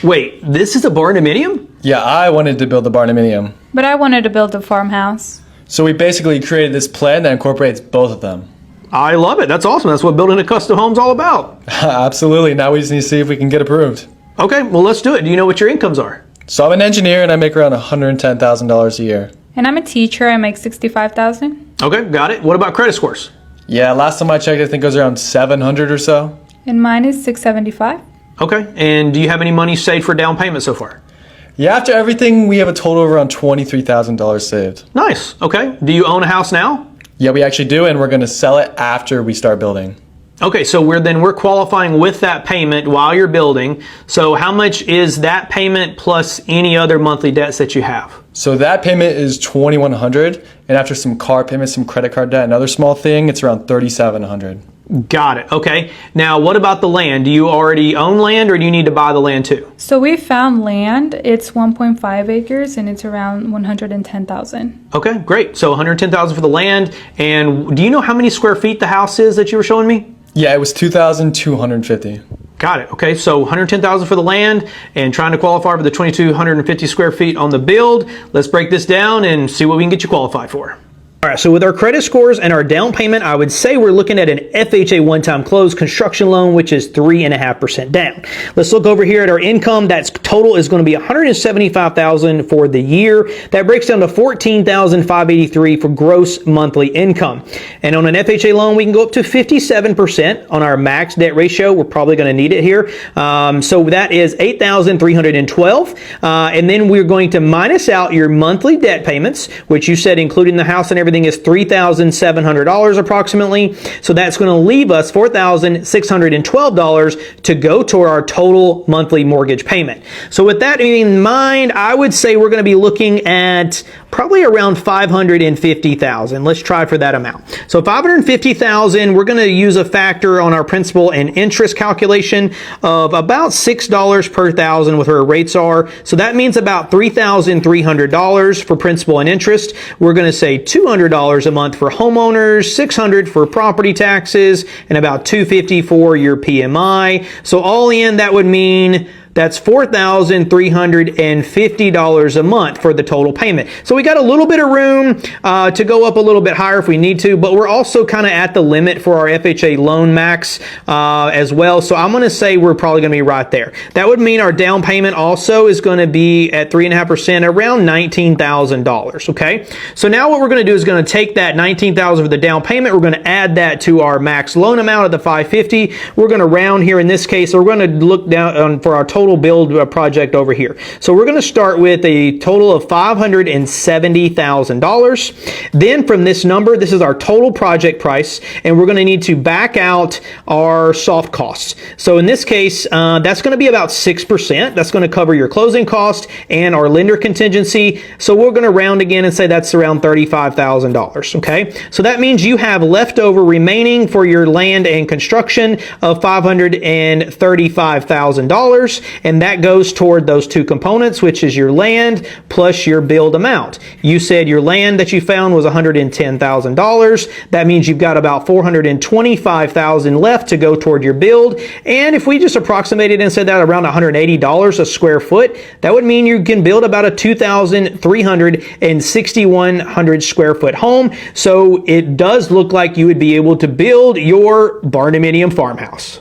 Wait, this is a Barndominium? Yeah, I wanted to build the Barndominium. But I wanted to build a farmhouse. So we basically created this plan that incorporates both of them. I love it. That's awesome. That's what building a custom home's all about. Absolutely. Now we just need to see if we can get approved. Okay, well, let's do it. Do you know what your incomes are? So I'm an engineer and I make around $110,000 a year. And I'm a teacher. I make $65,000. Okay, got it. What about credit scores? Yeah, last time I checked, I think it was around 700 or so. And mine is $675. Okay, and do you have any money saved for down payment so far? Yeah, after everything, we have a total of around $23,000 saved. Nice. Okay. Do you own a house now? Yeah, we actually do, and we're going to sell it after we start building. Okay, so we're qualifying with that payment while you're building. So how much is that payment plus any other monthly debts that you have? So that payment is $2,100, and after some car payments, some credit card debt, another small thing, it's around $3,700. Got it. Okay. Now, what about the land? Do you already own land, or do you need to buy the land too? So we found land. It's 1.5 acres and it's around 110,000. Okay, great. So 110,000 for the land. And do you know how many square feet the house is that you were showing me? Yeah, it was 2,250. Got it. Okay, so 110,000 for the land and trying to qualify for the 2,250 square feet on the build. Let's break this down and see what we can get you qualified for. All right, so with our credit scores and our down payment, I would say we're looking at an FHA one-time close construction loan, which is 3.5% down. Let's look over here at our income. That's total is going to be $175,000 for the year. That breaks down to $14,583 for gross monthly income. And on an FHA loan, we can go up to 57% on our max debt ratio. We're probably going to need it here. So that is $8,312. And then we're going to minus out your monthly debt payments, which you said including the house and everything is $3,700 approximately. So that's going to leave us $4,612 to go toward our total monthly mortgage payment. So with that in mind, I would say we're going to be looking at probably around $550,000. Let's try for that amount. So $550,000, we're going to use a factor on our principal and interest calculation of about $6 per thousand with where rates are. So that means about $3,300 for principal and interest. We're going to say $200 a month for homeowners, $600 for property taxes, and about $250 for your PMI. So all in, that would mean that's $4,350 a month for the total payment. So we got a little bit of room to go up a little bit higher if we need to, but we're also kind of at the limit for our FHA loan max as well. So I'm going to say we're probably going to be right there. That would mean our down payment also is going to be at 3.5%, around $19,000. Okay. So now what we're going to do is going to take that $19,000 for the down payment. We're going to add that to our max loan amount of the $550. We're going to round here in this case. So we're going to look down for our total build project over here. So we're going to start with a total of $570,000. Then from this number, this is our total project price, and we're going to need to back out our soft costs. So in this case, that's going to be about 6%. That's going to cover your closing cost and our lender contingency. So we're going to round again and say that's around $35,000. Okay. So that means you have leftover remaining for your land and construction of $535,000. And that goes toward those two components, which is your land plus your build amount. You said your land that you found was $110,000. That means you've got about $425,000 left to go toward your build. And if we just approximated and said that around $180 a square foot, that would mean you can build about a 2,361 square foot home. So it does look like you would be able to build your Barndominium farmhouse.